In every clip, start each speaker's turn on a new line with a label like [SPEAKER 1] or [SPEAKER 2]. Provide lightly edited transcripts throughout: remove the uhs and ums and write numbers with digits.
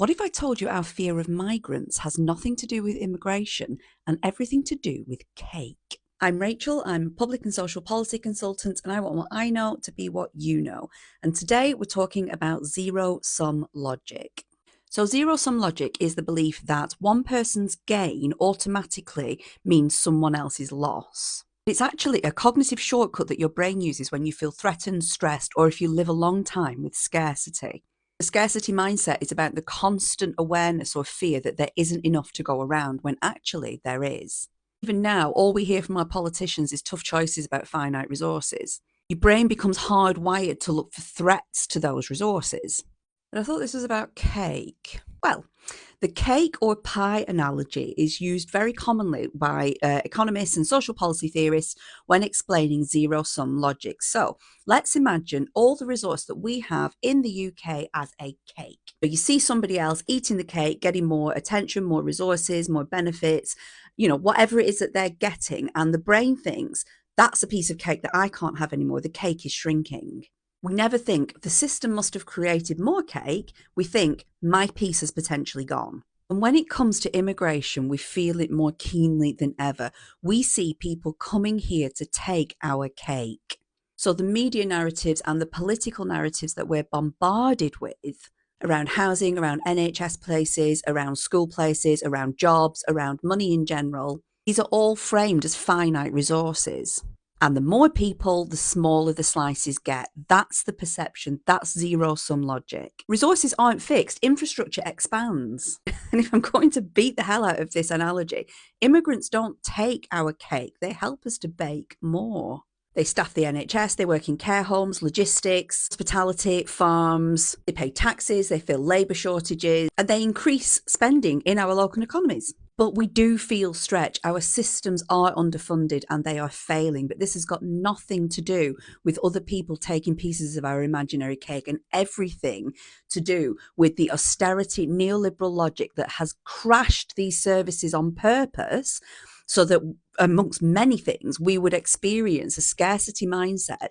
[SPEAKER 1] What if I told you our fear of migrants has nothing to do with immigration and everything to do with cake? I'm Rachel, I'm a public and social policy consultant, and I want what I know to be what you know. And today we're talking about zero-sum logic. So zero-sum logic is the belief that one person's gain automatically means someone else's loss. It's actually a cognitive shortcut that your brain uses when you feel threatened, stressed, or if you live a long time with scarcity. The scarcity mindset is about the constant awareness or fear that there isn't enough to go around when actually there is. Even now, all we hear from our politicians is tough choices about finite resources. Your brain becomes hardwired to look for threats to those resources. But I thought this was about cake. Well, the cake or pie analogy is used very commonly by economists and social policy theorists when explaining zero-sum logic. So let's imagine all the resource that we have in the UK as a cake. So you see somebody else eating the cake, getting more attention, more resources, more benefits, whatever it is that they're getting, and the brain thinks, that's a piece of cake that I can't have anymore. The cake is shrinking. We never think the system must have created more cake. We think my piece has potentially gone. And when it comes to immigration, we feel it more keenly than ever. We see people coming here to take our cake. So the media narratives and the political narratives that we're bombarded with around housing, around NHS places, around school places, around jobs, around money in general, these are all framed as finite resources. And the more people, the smaller the slices get. That's the perception. That's zero-sum logic. Resources aren't fixed. Infrastructure expands. And if I'm going to beat the hell out of this analogy, immigrants don't take our cake. They help us to bake more. They staff the NHS, they work in care homes, logistics, hospitality, farms. They pay taxes, they fill labour shortages, and they increase spending in our local economies. But we do feel stretched. Our systems are underfunded and they are failing. But this has got nothing to do with other people taking pieces of our imaginary cake and everything to do with the austerity neoliberal logic that has crashed these services on purpose so that, amongst many things, we would experience a scarcity mindset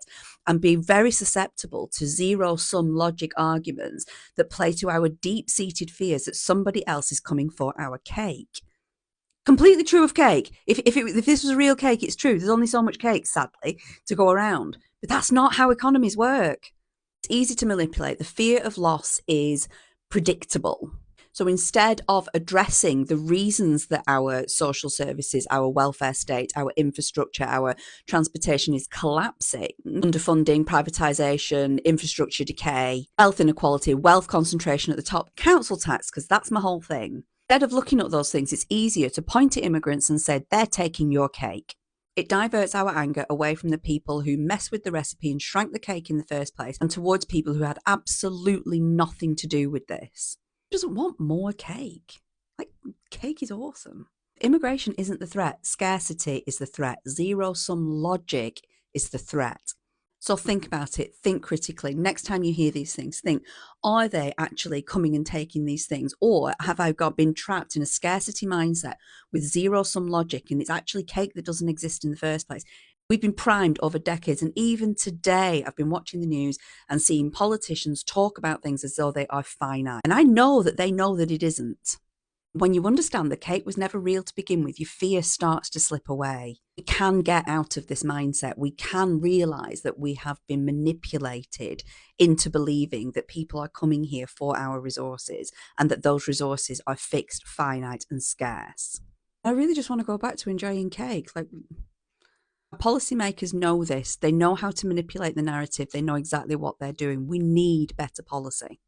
[SPEAKER 1] and be very susceptible to zero-sum logic arguments that play to our deep-seated fears that somebody else is coming for our cake. Completely true of cake. If this was a real cake, it's true. There's only so much cake, sadly, to go around. But that's not how economies work. It's easy to manipulate. The fear of loss is predictable. So instead of addressing the reasons that our social services, our welfare state, our infrastructure, our transportation is collapsing, underfunding, privatisation, infrastructure decay, wealth inequality, wealth concentration at the top, council tax, because that's my whole thing. Instead of looking at those things, it's easier to point to immigrants and say, they're taking your cake. It diverts our anger away from the people who messed with the recipe and shrank the cake in the first place and towards people who had absolutely nothing to do with this. Doesn't want more cake. Like, cake is awesome. Immigration isn't the threat. Scarcity is the threat. Zero-sum logic is the threat. So think about it. Think critically. Next time you hear these things, think, are they actually coming and taking these things? Or have I been trapped in a scarcity mindset with zero-sum logic and it's actually cake that doesn't exist in the first place? We've been primed over decades, and even today I've been watching the news and seeing politicians talk about things as though they are finite. And I know that they know that it isn't. When you understand the cake was never real to begin with, your fear starts to slip away. We can get out of this mindset. We can realise that we have been manipulated into believing that people are coming here for our resources and that those resources are fixed, finite and scarce. I really just want to go back to enjoying cake. Policymakers know this. They know how to manipulate the narrative. They know exactly what they're doing. We need better policy.